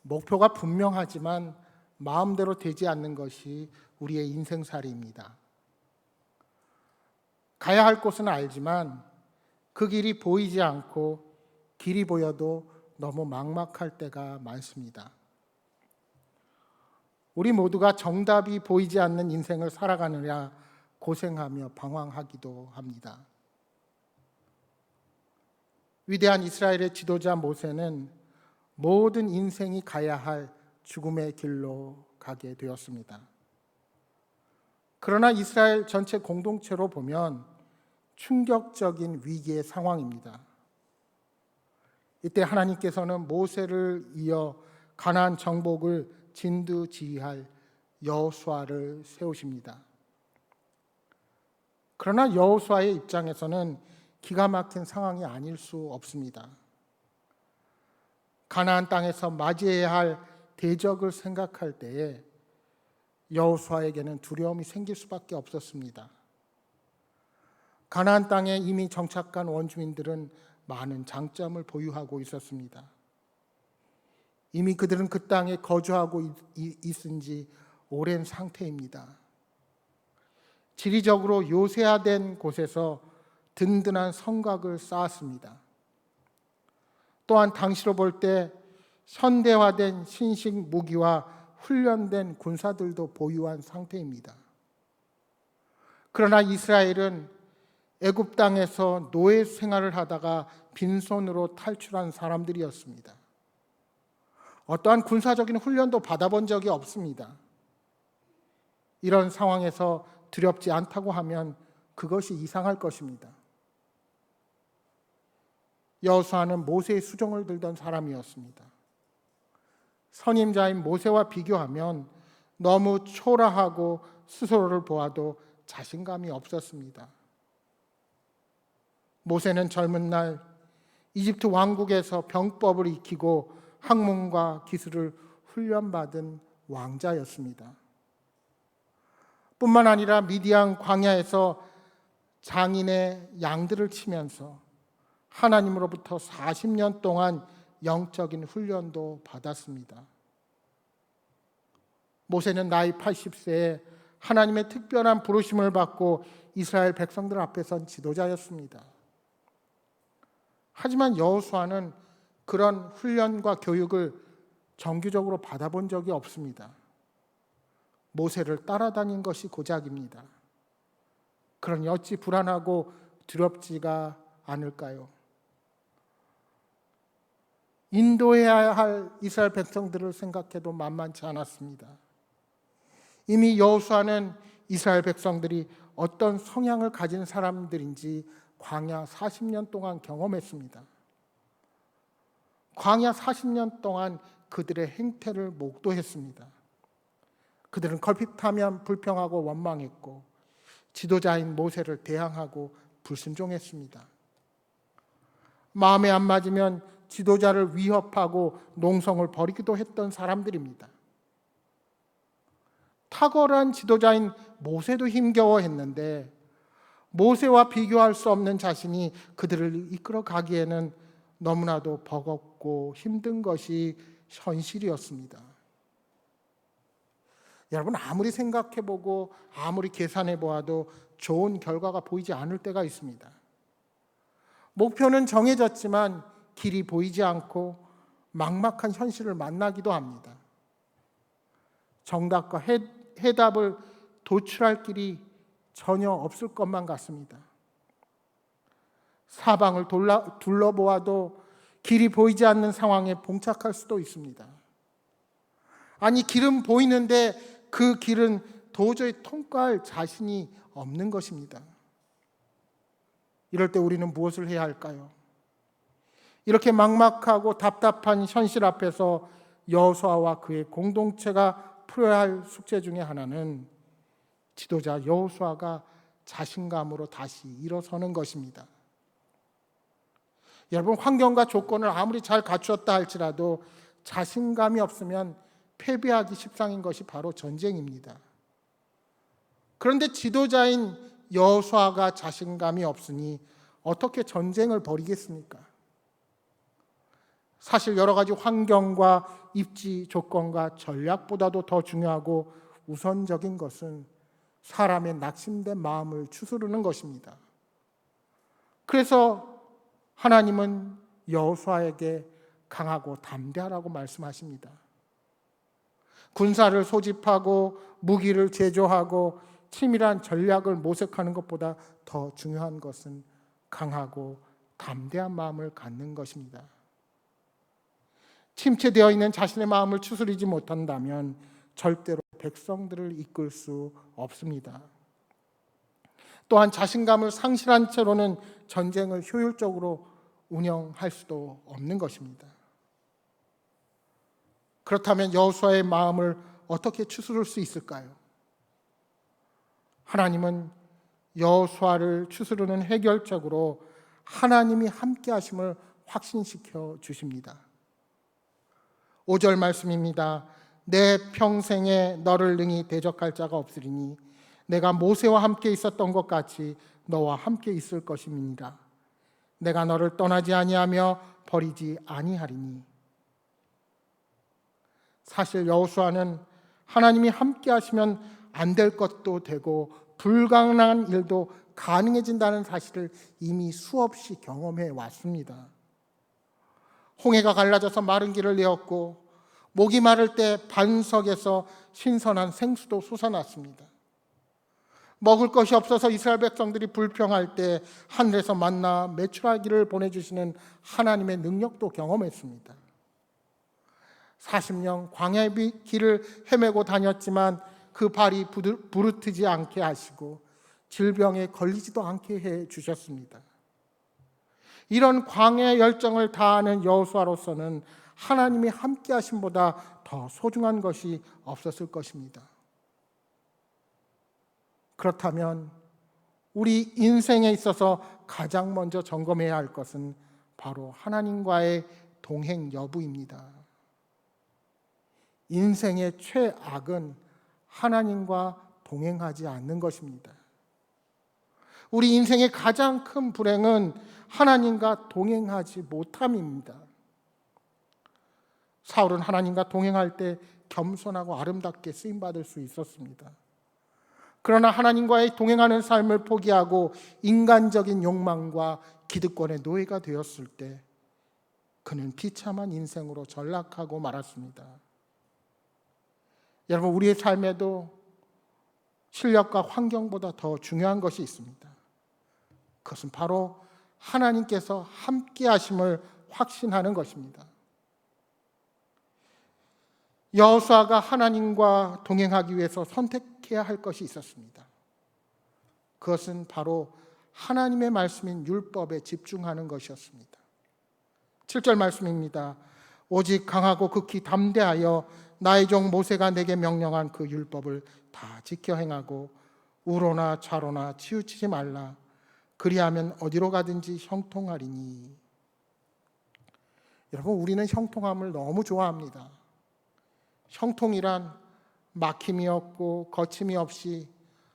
목표가 분명하지만 마음대로 되지 않는 것이 우리의 인생살이입니다. 가야 할 곳은 알지만 그 길이 보이지 않고 길이 보여도 너무 막막할 때가 많습니다. 우리 모두가 정답이 보이지 않는 인생을 살아가느라 고생하며 방황하기도 합니다. 위대한 이스라엘의 지도자 모세는 모든 인생이 가야 할 죽음의 길로 가게 되었습니다. 그러나 이스라엘 전체 공동체로 보면 충격적인 위기의 상황입니다. 이때 하나님께서는 모세를 이어 가나안 정복을 진두지휘할 여호수아를 세우십니다. 그러나 여호수아의 입장에서는 기가 막힌 상황이 아닐 수 없습니다. 가나안 땅에서 맞이해야 할 대적을 생각할 때에 여호수아에게는 두려움이 생길 수밖에 없었습니다. 가나안 땅에 이미 정착한 원주민들은 많은 장점을 보유하고 있었습니다. 이미 그들은 그 땅에 거주하고 있은 지 오랜 상태입니다. 지리적으로 요새화된 곳에서 든든한 성곽을 쌓았습니다. 또한 당시로 볼 때 현대화된 신식 무기와 훈련된 군사들도 보유한 상태입니다. 그러나 이스라엘은 애굽 땅에서 노예 생활을 하다가 빈손으로 탈출한 사람들이었습니다. 어떠한 군사적인 훈련도 받아본 적이 없습니다. 이런 상황에서 두렵지 않다고 하면 그것이 이상할 것입니다. 여호수아는 모세의 수종을 들던 사람이었습니다. 선임자인 모세와 비교하면 너무 초라하고 스스로를 보아도 자신감이 없었습니다. 모세는 젊은 날 이집트 왕국에서 병법을 익히고 학문과 기술을 훈련받은 왕자였습니다. 뿐만 아니라 미디안 광야에서 장인의 양들을 치면서 하나님으로부터 40년 동안 영적인 훈련도 받았습니다. 모세는 나이 80세에 하나님의 특별한 부르심을 받고 이스라엘 백성들 앞에 선 지도자였습니다. 하지만 여호수아는 그런 훈련과 교육을 정규적으로 받아본 적이 없습니다. 모세를 따라다닌 것이 고작입니다. 그러니 어찌 불안하고 두렵지가 않을까요? 인도해야 할 이스라엘 백성들을 생각해도 만만치 않았습니다. 이미 여호수아는 이스라엘 백성들이 어떤 성향을 가진 사람들인지 광야 40년 동안 경험했습니다. 광야 40년 동안 그들의 행태를 목도했습니다. 그들은 걸핏하면 불평하고 원망했고 지도자인 모세를 대항하고 불순종했습니다. 마음에 안 맞으면 지도자를 위협하고 농성을 벌이기도 했던 사람들입니다. 탁월한 지도자인 모세도 힘겨워했는데 모세와 비교할 수 없는 자신이 그들을 이끌어 가기에는 너무나도 버겁고 힘든 것이 현실이었습니다. 여러분, 아무리 생각해보고 아무리 계산해보아도 좋은 결과가 보이지 않을 때가 있습니다. 목표는 정해졌지만 길이 보이지 않고 막막한 현실을 만나기도 합니다. 정답과 해답을 도출할 길이 전혀 없을 것만 같습니다. 사방을 둘러보아도 길이 보이지 않는 상황에 봉착할 수도 있습니다. 아니, 길은 보이는데 그 길은 도저히 통과할 자신이 없는 것입니다. 이럴 때 우리는 무엇을 해야 할까요? 이렇게 막막하고 답답한 현실 앞에서 여호수아와 그의 공동체가 풀어야 할 숙제 중에 하나는 지도자 여호수아가 자신감으로 다시 일어서는 것입니다. 여러분, 환경과 조건을 아무리 잘 갖추었다 할지라도 자신감이 없으면 패배하기 십상인 것이 바로 전쟁입니다. 그런데 지도자인 여호수아가 자신감이 없으니 어떻게 전쟁을 벌이겠습니까? 사실 여러 가지 환경과 입지 조건과 전략보다도 더 중요하고 우선적인 것은 사람의 낙심된 마음을 추스르는 것입니다. 그래서 하나님은 여호수아에게 강하고 담대하라고 말씀하십니다. 군사를 소집하고 무기를 제조하고 치밀한 전략을 모색하는 것보다 더 중요한 것은 강하고 담대한 마음을 갖는 것입니다. 침체되어 있는 자신의 마음을 추스리지 못한다면 절대로 백성들을 이끌 수 없습니다. 또한 자신감을 상실한 채로는 전쟁을 효율적으로 운영할 수도 없는 것입니다. 그렇다면 여호수아의 마음을 어떻게 추스를 수 있을까요? 하나님은 여호수아를 추스르는 해결책으로 하나님이 함께 하심을 확신시켜 주십니다. 5절 말씀입니다. 내 평생에 너를 능히 대적할 자가 없으리니 내가 모세와 함께 있었던 것 같이 너와 함께 있을 것임이니라. 내가 너를 떠나지 아니하며 버리지 아니하리니. 사실 여호수아는 하나님이 함께 하시면 안 될 것도 되고 불가능한 일도 가능해진다는 사실을 이미 수없이 경험해 왔습니다. 홍해가 갈라져서 마른 길을 내었고 목이 마를 때 반석에서 신선한 생수도 솟아났습니다. 먹을 것이 없어서 이스라엘 백성들이 불평할 때 하늘에서 만나 메추라기를 보내주시는 하나님의 능력도 경험했습니다. 40년 광야의 길을 헤매고 다녔지만 그 발이 부르트지 않게 하시고 질병에 걸리지도 않게 해 주셨습니다. 이런 광야의 열정을 다하는 여호수아로서는 하나님이 함께 하심보다 더 소중한 것이 없었을 것입니다. 그렇다면 우리 인생에 있어서 가장 먼저 점검해야 할 것은 바로 하나님과의 동행 여부입니다. 인생의 최악은 하나님과 동행하지 않는 것입니다. 우리 인생의 가장 큰 불행은 하나님과 동행하지 못함입니다. 사울은 하나님과 동행할 때 겸손하고 아름답게 쓰임받을 수 있었습니다. 그러나 하나님과의 동행하는 삶을 포기하고 인간적인 욕망과 기득권의 노예가 되었을 때 그는 비참한 인생으로 전락하고 말았습니다. 여러분, 우리의 삶에도 실력과 환경보다 더 중요한 것이 있습니다. 그것은 바로 하나님께서 함께 하심을 확신하는 것입니다. 여호수아가 하나님과 동행하기 위해서 선택해야 할 것이 있었습니다. 그것은 바로 하나님의 말씀인 율법에 집중하는 것이었습니다. 7절 말씀입니다. 오직 강하고 극히 담대하여 나의 종 모세가 내게 명령한 그 율법을 다 지켜 행하고 우로나 좌로나 치우치지 말라. 그리하면 어디로 가든지 형통하리니. 여러분, 우리는 형통함을 너무 좋아합니다. 형통이란 막힘이 없고 거침이 없이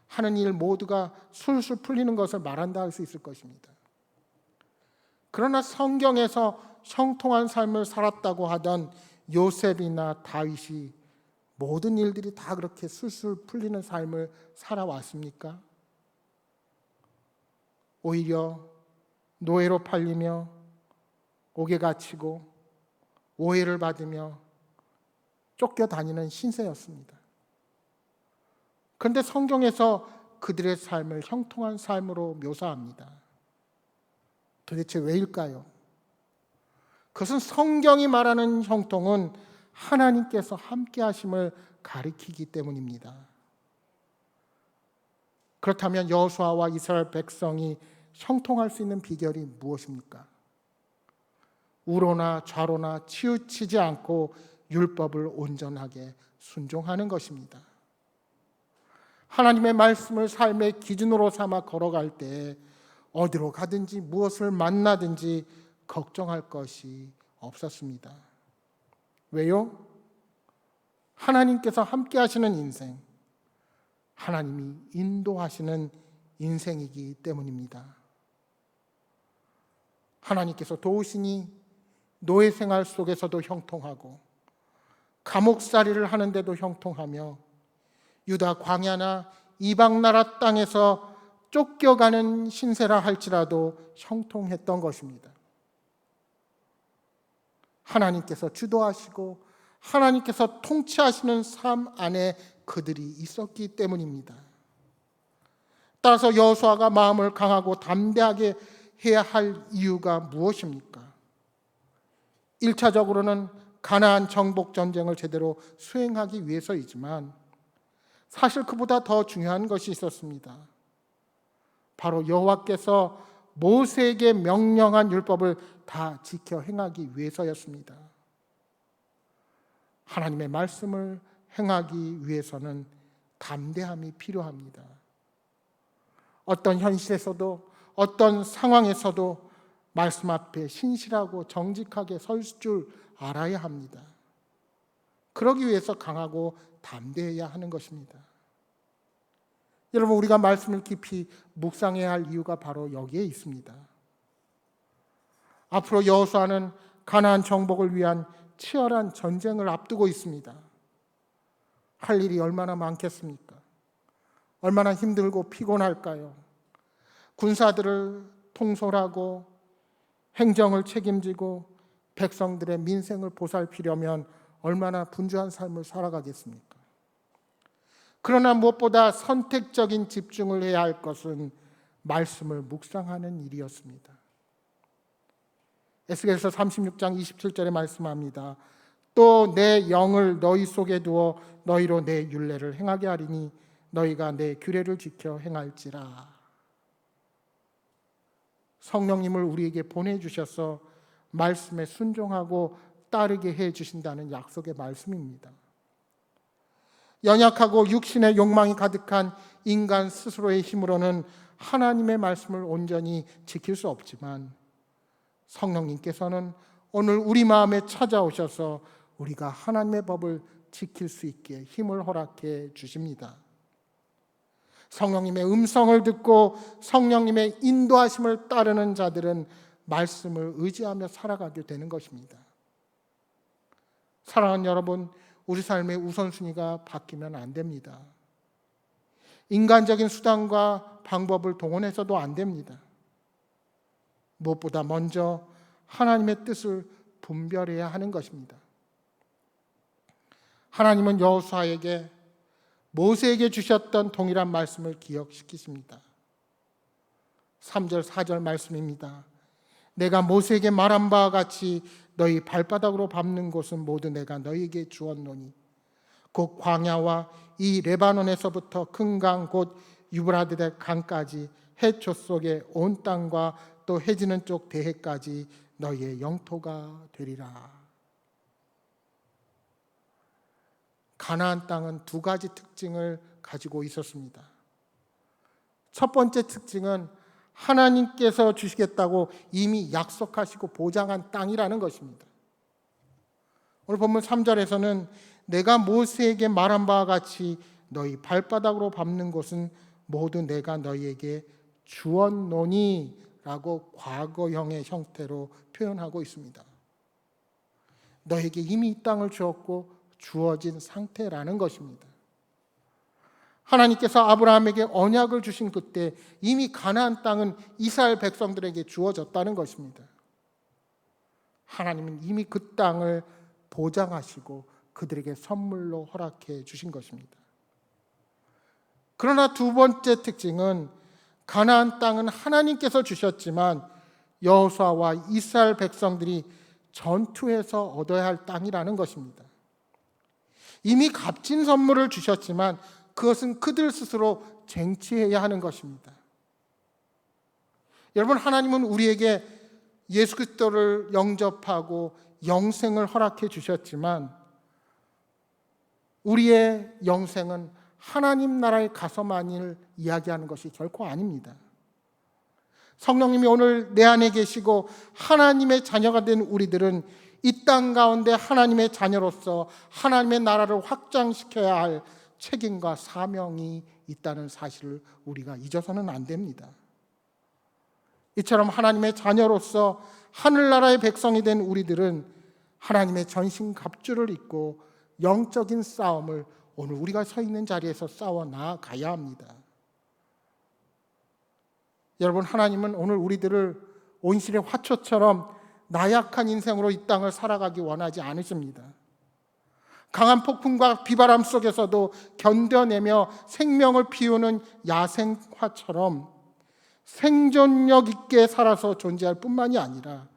하는 일 모두가 술술 풀리는 것을 말한다 할 수 있을 것입니다. 그러나 성경에서 형통한 삶을 살았다고 하던 요셉이나 다윗이 모든 일들이 다 그렇게 술술 풀리는 삶을 살아왔습니까? 오히려 노예로 팔리며 옥에 갇히고 오해를 받으며 쫓겨다니는 신세였습니다. 그런데 성경에서 그들의 삶을 형통한 삶으로 묘사합니다. 도대체 왜일까요? 그것은 성경이 말하는 형통은 하나님께서 함께 하심을 가리키기 때문입니다. 그렇다면 여호수아와 이스라엘 백성이 형통할 수 있는 비결이 무엇입니까? 우로나 좌로나 치우치지 않고 율법을 온전하게 순종하는 것입니다. 하나님의 말씀을 삶의 기준으로 삼아 걸어갈 때 어디로 가든지 무엇을 만나든지 걱정할 것이 없었습니다. 왜요? 하나님께서 함께 하시는 인생, 하나님이 인도하시는 인생이기 때문입니다. 하나님께서 도우시니 노예 생활 속에서도 형통하고 감옥살이를 하는데도 형통하며 유다 광야나 이방 나라 땅에서 쫓겨가는 신세라 할지라도 형통했던 것입니다. 하나님께서 주도하시고 하나님께서 통치하시는 삶 안에 그들이 있었기 때문입니다. 따라서 여호수아가 마음을 강하고 담대하게 해야 할 이유가 무엇입니까? 1차적으로는 가나안 정복 전쟁을 제대로 수행하기 위해서이지만 사실 그보다 더 중요한 것이 있었습니다. 바로 여호와께서 모세에게 명령한 율법을 다 지켜 행하기 위해서였습니다. 하나님의 말씀을 행하기 위해서는 담대함이 필요합니다. 어떤 현실에서도 어떤 상황에서도 말씀 앞에 신실하고 정직하게 설 줄 알아야 합니다. 그러기 위해서 강하고 담대해야 하는 것입니다. 여러분, 우리가 말씀을 깊이 묵상해야 할 이유가 바로 여기에 있습니다. 앞으로 여호수아는 가나안 정복을 위한 치열한 전쟁을 앞두고 있습니다. 할 일이 얼마나 많겠습니까? 얼마나 힘들고 피곤할까요? 군사들을 통솔하고 행정을 책임지고 백성들의 민생을 보살피려면 얼마나 분주한 삶을 살아가겠습니까? 그러나 무엇보다 선택적인 집중을 해야 할 것은 말씀을 묵상하는 일이었습니다. 에스겔서 36장 27절에 말씀합니다. 또 내 영을 너희 속에 두어 너희로 내 율례를 행하게 하리니 너희가 내 규례를 지켜 행할지라. 성령님을 우리에게 보내주셔서 말씀에 순종하고 따르게 해주신다는 약속의 말씀입니다. 연약하고 육신의 욕망이 가득한 인간 스스로의 힘으로는 하나님의 말씀을 온전히 지킬 수 없지만 성령님께서는 오늘 우리 마음에 찾아오셔서 우리가 하나님의 법을 지킬 수 있게 힘을 허락해 주십니다. 성령님의 음성을 듣고 성령님의 인도하심을 따르는 자들은 말씀을 의지하며 살아가게 되는 것입니다. 사랑하는 여러분, 우리 삶의 우선순위가 바뀌면 안 됩니다. 인간적인 수단과 방법을 동원해서도 안 됩니다. 무엇보다 먼저 하나님의 뜻을 분별해야 하는 것입니다. 하나님은 여호수아에게 모세에게 주셨던 동일한 말씀을 기억시키십니다. 3절 4절 말씀입니다. 내가 모세에게 말한 바와 같이 너희 발바닥으로 밟는 곳은 모두 내가 너희에게 주었노니 곧 광야와 이 레바논에서부터 큰 강 곧 유브라데 강까지 해초 속에 온 땅과 또 해지는 쪽 대해까지 너희의 영토가 되리라. 가나안 땅은 두 가지 특징을 가지고 있었습니다. 첫 번째 특징은 하나님께서 주시겠다고 이미 약속하시고 보장한 땅이라는 것입니다. 오늘 본문 3절에서는 내가 모세에게 말한 바와 같이 너희 발바닥으로 밟는 곳은 모두 내가 너희에게 주었노니 라고 과거형의 형태로 표현하고 있습니다. 너에게 이미 이 땅을 주었고 주어진 상태라는 것입니다. 하나님께서 아브라함에게 언약을 주신 그때 이미 가나안 땅은 이스라엘 백성들에게 주어졌다는 것입니다. 하나님은 이미 그 땅을 보장하시고 그들에게 선물로 허락해 주신 것입니다. 그러나 두 번째 특징은 가나안 땅은 하나님께서 주셨지만 여호수아와 이스라엘 백성들이 전투해서 얻어야 할 땅이라는 것입니다. 이미 값진 선물을 주셨지만 그것은 그들 스스로 쟁취해야 하는 것입니다. 여러분, 하나님은 우리에게 예수 그리스도를 영접하고 영생을 허락해 주셨지만 우리의 영생은 하나님 나라에 가서만을 이야기하는 것이 결코 아닙니다. 성령님이 오늘 내 안에 계시고 하나님의 자녀가 된 우리들은 이 땅 가운데 하나님의 자녀로서 하나님의 나라를 확장시켜야 할 책임과 사명이 있다는 사실을 우리가 잊어서는 안 됩니다. 이처럼 하나님의 자녀로서 하늘나라의 백성이 된 우리들은 하나님의 전신갑주를 입고 영적인 싸움을 오늘 우리가 서 있는 자리에서 싸워 나가야 합니다. 여러분, 하나님은 오늘 우리들을 온실의 화초처럼 나약한 인생으로 이 땅을 살아가기 원하지 않으십니다. 강한 폭풍과 비바람 속에서도 견뎌내며 생명을 피우는 야생화처럼 생존력 있게 살아서 존재할 뿐만이 아니라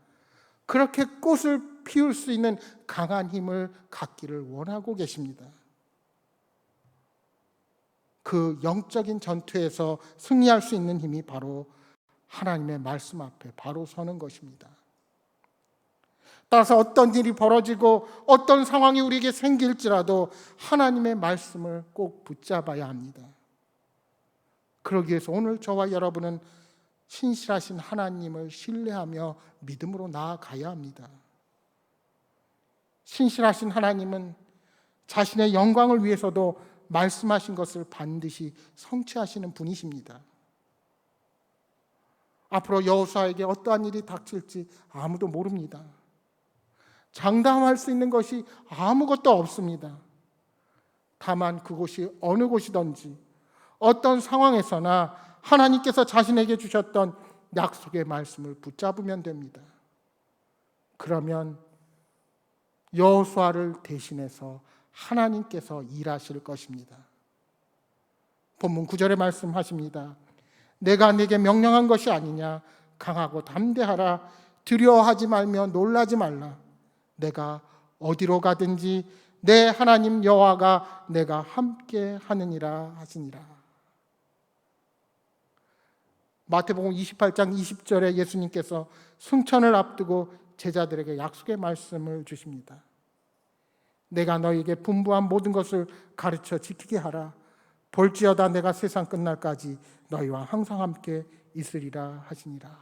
그렇게 꽃을 피울 수 있는 강한 힘을 갖기를 원하고 계십니다. 그 영적인 전투에서 승리할 수 있는 힘이 바로 하나님의 말씀 앞에 바로 서는 것입니다. 따라서 어떤 일이 벌어지고 어떤 상황이 우리에게 생길지라도 하나님의 말씀을 꼭 붙잡아야 합니다. 그러기 위해서 오늘 저와 여러분은 신실하신 하나님을 신뢰하며 믿음으로 나아가야 합니다. 신실하신 하나님은 자신의 영광을 위해서도 말씀하신 것을 반드시 성취하시는 분이십니다. 앞으로 여호수아에게 어떠한 일이 닥칠지 아무도 모릅니다. 장담할 수 있는 것이 아무것도 없습니다. 다만 그곳이 어느 곳이든지 어떤 상황에서나 하나님께서 자신에게 주셨던 약속의 말씀을 붙잡으면 됩니다. 그러면 여호수아를 대신해서 하나님께서 일하실 것입니다. 본문 9절에 말씀하십니다. 내가 네게 명령한 것이 아니냐. 강하고 담대하라. 두려워하지 말며 놀라지 말라. 내가 어디로 가든지 내 하나님 여호와가 내가 함께 하느니라 하시니라. 마태복음 28장 20절에 예수님께서 승천을 앞두고 제자들에게 약속의 말씀을 주십니다. 내가 너희에게 분부한 모든 것을 가르쳐 지키게 하라. 볼지어다 내가 세상 끝날까지 너희와 항상 함께 있으리라 하시니라.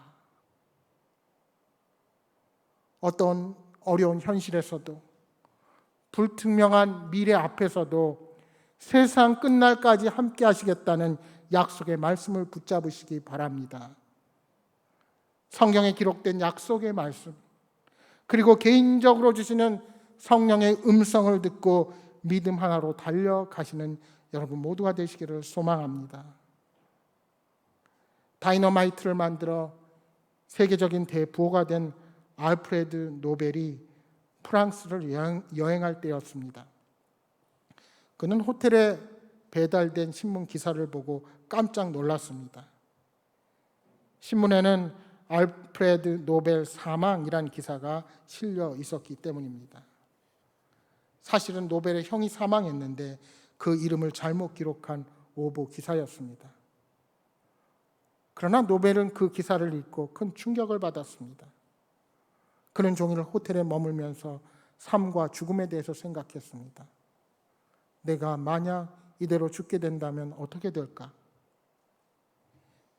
어떤 어려운 현실에서도 불투명한 미래 앞에서도 세상 끝날까지 함께 하시겠다는 약속의 말씀을 붙잡으시기 바랍니다. 성경에 기록된 약속의 말씀, 그리고 개인적으로 주시는 성령의 음성을 듣고 믿음 하나로 달려가시는 여러분 모두가 되시기를 소망합니다. 다이너마이트를 만들어 세계적인 대부호가 된 알프레드 노벨이 프랑스를 여행할 때였습니다. 그는 호텔에 배달된 신문 기사를 보고 깜짝 놀랐습니다. 신문에는 알프레드 노벨 사망이라는 기사가 실려 있었기 때문입니다. 사실은 노벨의 형이 사망했는데 그 이름을 잘못 기록한 오보 기사였습니다. 그러나 노벨은 그 기사를 읽고 큰 충격을 받았습니다. 그는 종일 호텔에 머물면서 삶과 죽음에 대해서 생각했습니다. 내가 만약 이대로 죽게 된다면 어떻게 될까?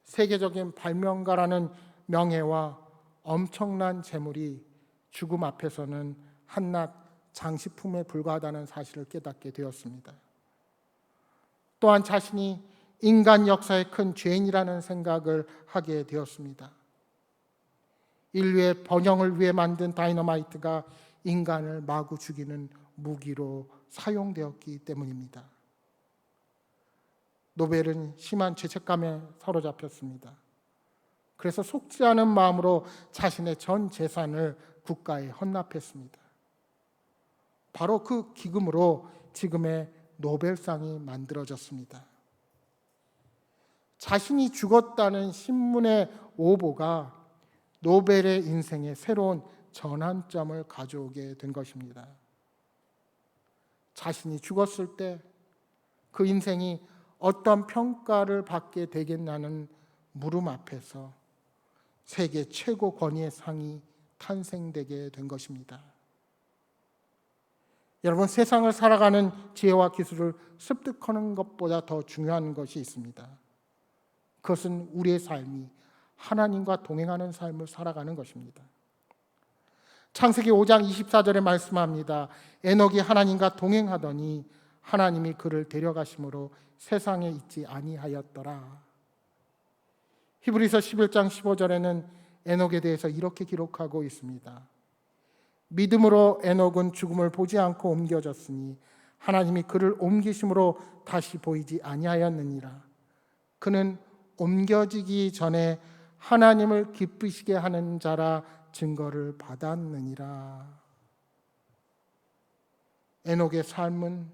세계적인 발명가라는 명예와 엄청난 재물이 죽음 앞에서는 한낱 장식품에 불과하다는 사실을 깨닫게 되었습니다. 또한 자신이 인간 역사의 큰 죄인이라는 생각을 하게 되었습니다. 인류의 번영을 위해 만든 다이너마이트가 인간을 마구 죽이는 무기로 사용되었기 때문입니다. 노벨은 심한 죄책감에 사로잡혔습니다. 그래서 속지 않은 마음으로 자신의 전 재산을 국가에 헌납했습니다. 바로 그 기금으로 지금의 노벨상이 만들어졌습니다. 자신이 죽었다는 신문의 오보가 노벨의 인생에 새로운 전환점을 가져오게 된 것입니다. 자신이 죽었을 때 그 인생이 어떤 평가를 받게 되겠냐는 물음 앞에서 세계 최고 권위의 상이 탄생되게 된 것입니다. 여러분, 세상을 살아가는 지혜와 기술을 습득하는 것보다 더 중요한 것이 있습니다. 그것은 우리의 삶이 하나님과 동행하는 삶을 살아가는 것입니다. 창세기 5장 24절에 말씀합니다. 에녹이 하나님과 동행하더니 하나님이 그를 데려가심으로 세상에 있지 아니하였더라. 히브리서 11장 15절에는 에녹에 대해서 이렇게 기록하고 있습니다. 믿음으로 에녹은 죽음을 보지 않고 옮겨졌으니 하나님이 그를 옮기심으로 다시 보이지 아니하였느니라. 그는 옮겨지기 전에 하나님을 기쁘시게 하는 자라 증거를 받았느니라. 에녹의 삶은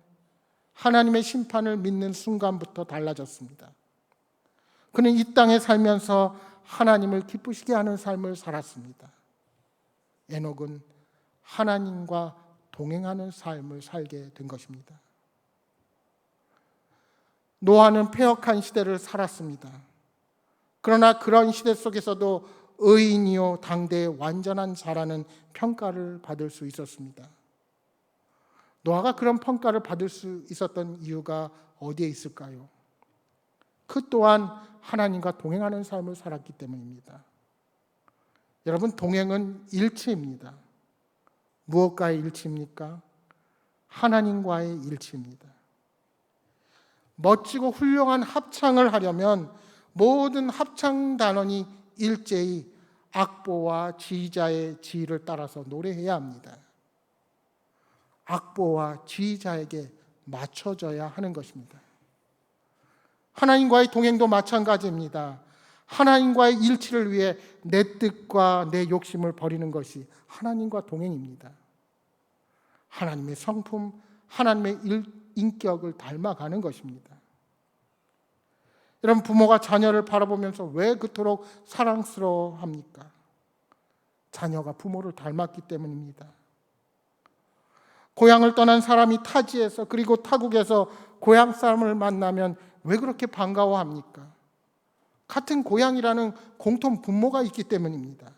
하나님의 심판을 믿는 순간부터 달라졌습니다. 그는 이 땅에 살면서 하나님을 기쁘시게 하는 삶을 살았습니다. 에녹은 하나님과 동행하는 삶을 살게 된 것입니다. 노아는 패역한 시대를 살았습니다. 그러나 그런 시대 속에서도 의인이요 당대의 완전한 자라는 평가를 받을 수 있었습니다. 노아가 그런 평가를 받을 수 있었던 이유가 어디에 있을까요? 그 또한 하나님과 동행하는 삶을 살았기 때문입니다. 여러분, 동행은 일치입니다. 무엇과의 일치입니까? 하나님과의 일치입니다. 멋지고 훌륭한 합창을 하려면 모든 합창 단원이 일제히 악보와 지휘자의 지휘를 따라서 노래해야 합니다. 악보와 지휘자에게 맞춰져야 하는 것입니다. 하나님과의 동행도 마찬가지입니다. 하나님과의 일치를 위해 내 뜻과 내 욕심을 버리는 것이 하나님과 동행입니다. 하나님의 성품, 하나님의 인격을 닮아가는 것입니다. 여러분, 부모가 자녀를 바라보면서 왜 그토록 사랑스러워합니까? 자녀가 부모를 닮았기 때문입니다. 고향을 떠난 사람이 타지에서 그리고 타국에서 고향 사람을 만나면 왜 그렇게 반가워합니까? 같은 고향이라는 공통 분모가 있기 때문입니다.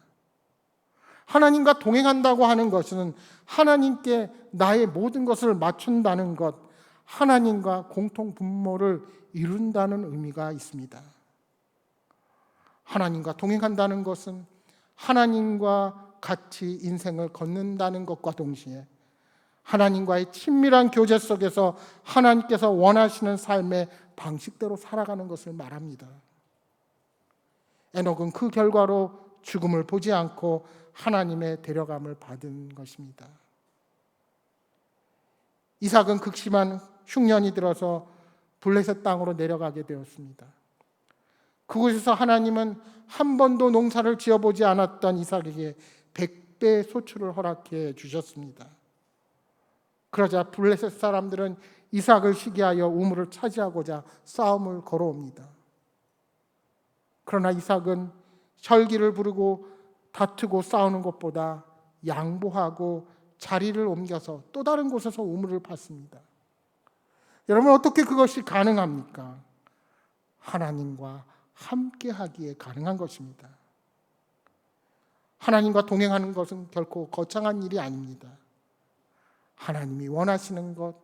하나님과 동행한다고 하는 것은 하나님께 나의 모든 것을 맞춘다는 것, 하나님과 공통 분모를 이룬다는 의미가 있습니다. 하나님과 동행한다는 것은 하나님과 같이 인생을 걷는다는 것과 동시에 하나님과의 친밀한 교제 속에서 하나님께서 원하시는 삶의 방식대로 살아가는 것을 말합니다. 에녹은 그 결과로 죽음을 보지 않고 하나님의 데려감을 받은 것입니다. 이삭은 극심한 흉년이 들어서 블레셋 땅으로 내려가게 되었습니다. 그곳에서 하나님은 한 번도 농사를 지어보지 않았던 이삭에게 100배 소출을 허락해 주셨습니다. 그러자 블레셋 사람들은 이삭을 시기하여 우물을 차지하고자 싸움을 걸어옵니다. 그러나 이삭은 혈기를 부르고 다투고 싸우는 것보다 양보하고 자리를 옮겨서 또 다른 곳에서 우물을 팠습니다. 여러분, 어떻게 그것이 가능합니까? 하나님과 함께 하기에 가능한 것입니다. 하나님과 동행하는 것은 결코 거창한 일이 아닙니다. 하나님이 원하시는 것,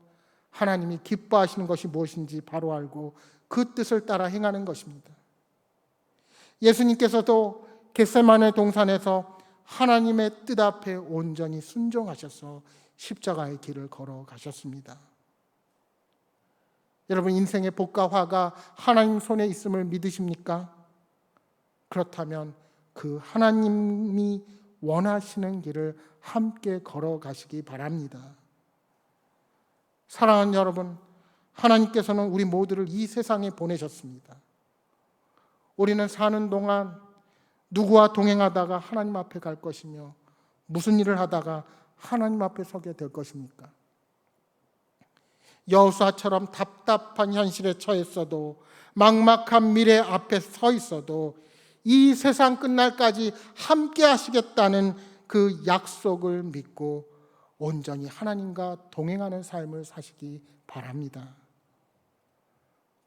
하나님이 기뻐하시는 것이 무엇인지 바로 알고 그 뜻을 따라 행하는 것입니다. 예수님께서도 겟세마네 동산에서 하나님의 뜻 앞에 온전히 순종하셔서 십자가의 길을 걸어가셨습니다. 여러분, 인생의 복과 화가 하나님 손에 있음을 믿으십니까? 그렇다면 그 하나님이 원하시는 길을 함께 걸어가시기 바랍니다. 사랑하는 여러분, 하나님께서는 우리 모두를 이 세상에 보내셨습니다. 우리는 사는 동안 누구와 동행하다가 하나님 앞에 갈 것이며 무슨 일을 하다가 하나님 앞에 서게 될 것입니까? 여호수아처럼 답답한 현실에 처했어도 막막한 미래 앞에 서 있어도 이 세상 끝날까지 함께 하시겠다는 그 약속을 믿고 온전히 하나님과 동행하는 삶을 사시기 바랍니다.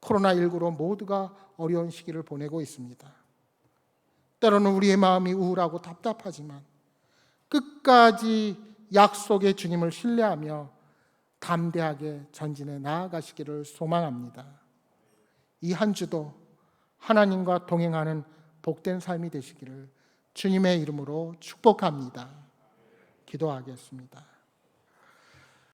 코로나19로 모두가 어려운 시기를 보내고 있습니다. 때로는 우리의 마음이 우울하고 답답하지만 끝까지 약속의 주님을 신뢰하며 담대하게 전진해 나아가시기를 소망합니다. 이 한 주도 하나님과 동행하는 복된 삶이 되시기를 주님의 이름으로 축복합니다. 기도하겠습니다.